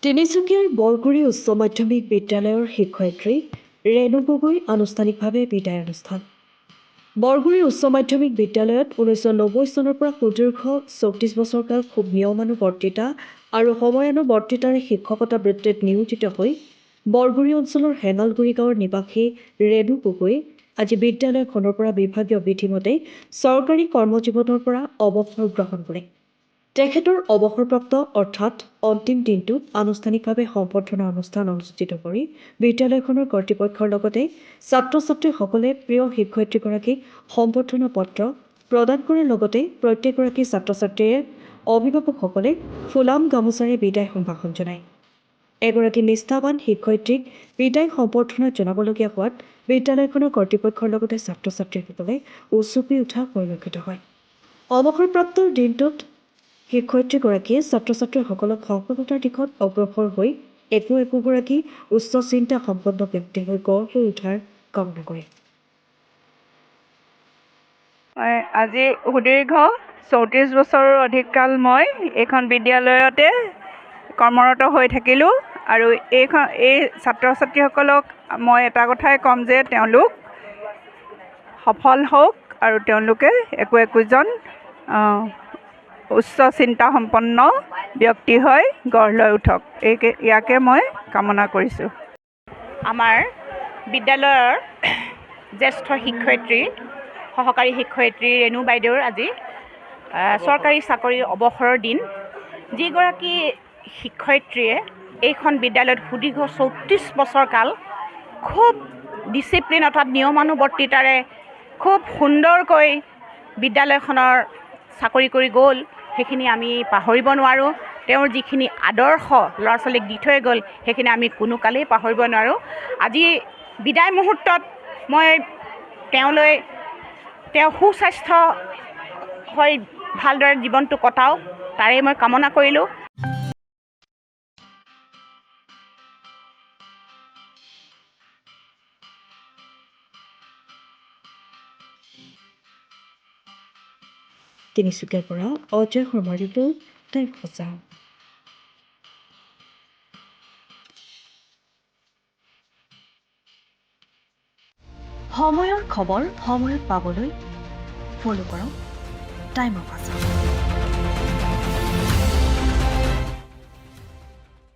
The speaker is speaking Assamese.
তিনিচুকীয়াৰ বৰগুৰি উচ্চ মাধ্যমিক বিদ্যালয়ৰ শিক্ষয়িত্ৰী ৰেণু গগৈ আনুষ্ঠানিকভাৱে বিদায় অনুষ্ঠান। বৰগুৰি উচ্চ মাধ্যমিক বিদ্যালয়ত 1990 চনৰ পৰা সুদীৰ্ঘ 34 বছৰকাল খুব নিয়মানুবৰ্তিতা আৰু সময়ানুবৰ্তিতাৰে শিক্ষকতা বৃত্তিত নিয়োজিত হৈ বৰগুৰি অঞ্চলৰ হেঙালগুৰি গাঁৱৰ নিবাসী ৰেণু গগৈ আজি বিদ্যালয়খনৰ পৰা বিভাগীয় বিধিমতে চৰকাৰী কৰ্মজীৱনৰ পৰা অৱসৰ গ্ৰহণ কৰে। তেখেতৰ অৱসৰপ্ৰাপ্ত অৰ্থাৎ অন্তিম দিনটোত আনুষ্ঠানিকভাৱে সম্বৰ্ধনা অনুষ্ঠান অনুষ্ঠিত কৰি বিদ্যালয়খনৰ কৰ্তৃপক্ষৰ লগতে ছাত্ৰ-ছাত্ৰীসকলে প্ৰিয় শিক্ষয়িত্ৰীগৰাকীক সম্বৰ্ধনা পত্ৰ প্ৰদান কৰাৰ লগতে প্ৰত্যেকগৰাকী ছাত্ৰ-ছাত্ৰীয়ে অভিভাৱকসকলে ফুলাম গামোচাৰে বিদায় সম্ভাষণ জনায়। এগৰাকী নিষ্ঠাৱান শিক্ষয়িত্ৰীক বিদায় সম্বৰ্ধনা জনাবলগীয়া হোৱাত বিদ্যালয়খনৰ কৰ্তৃপক্ষৰ লগতে ছাত্ৰ-ছাত্ৰীসকলে উচুপি উঠা পৰিলক্ষিত হয়। অৱসৰপ্ৰাপ্তৰ দিনটোত শিক্ষয়িত্ৰীগৰাকীয়ে ছাত্ৰ-ছাত্ৰীসকলক সফলতাৰ দিশত অগ্ৰসৰ হৈ একোগৰাকী উচ্চ চিন্তা সম্পন্ন ব্যক্তি হৈ গঢ় লৈ উঠাৰ কামনা কৰে। আজি সুদীৰ্ঘ 34 বছৰৰ অধিক কাল মই এইখন বিদ্যালয়তে কৰ্মৰত হৈ থাকিলোঁ আৰু এই ছাত্ৰ-ছাত্ৰীসকলক মই এটা কথাই ক'ম যে তেওঁলোক সফল হওক আৰু তেওঁলোকে একোজন উচ্চ চিন্তাসম্পন্ন ব্যক্তি হৈ গঢ় লৈ উঠক, ইয়াকে মই কামনা কৰিছোঁ। আমাৰ বিদ্যালয়ৰ জ্যেষ্ঠ শিক্ষয়িত্ৰী সহকাৰী শিক্ষয়িত্ৰী ৰেণু বাইদেউৰ আজি চৰকাৰী চাকৰিৰ অৱসৰৰ দিন। যিগৰাকী শিক্ষয়িত্ৰীয়ে এইখন বিদ্যালয়ত সুদীৰ্ঘ 34 বছৰ কাল খুব ডিচিপ্লিন অৰ্থাৎ নিয়মানুবৰ্তিতাৰে খুব সুন্দৰকৈ বিদ্যালয়খনৰ চাকৰি কৰি গ'ল, সেইখিনি আমি পাহৰিব নোৱাৰোঁ। তেওঁৰ যিখিনি আদৰ্শ ল'ৰা ছোৱালীক দি থৈ গ'ল সেইখিনি আমি কোনো কালেই পাহৰিব নোৱাৰোঁ। আজি বিদায় মুহূৰ্তত মই তেওঁ সুস্বাস্থ্য হৈ ভালদৰে জীৱনটো কটাওক তাৰেই মই কামনা কৰিলোঁ। তিনিচুকীয়াৰ পৰা অজয় শৰ্মাৰ ৰিপোৰ্ট, টাইম সঁচা। সময়ৰ খবৰ সময়ত পাবলৈ ফ'ল' কৰক টাইম সঁচা।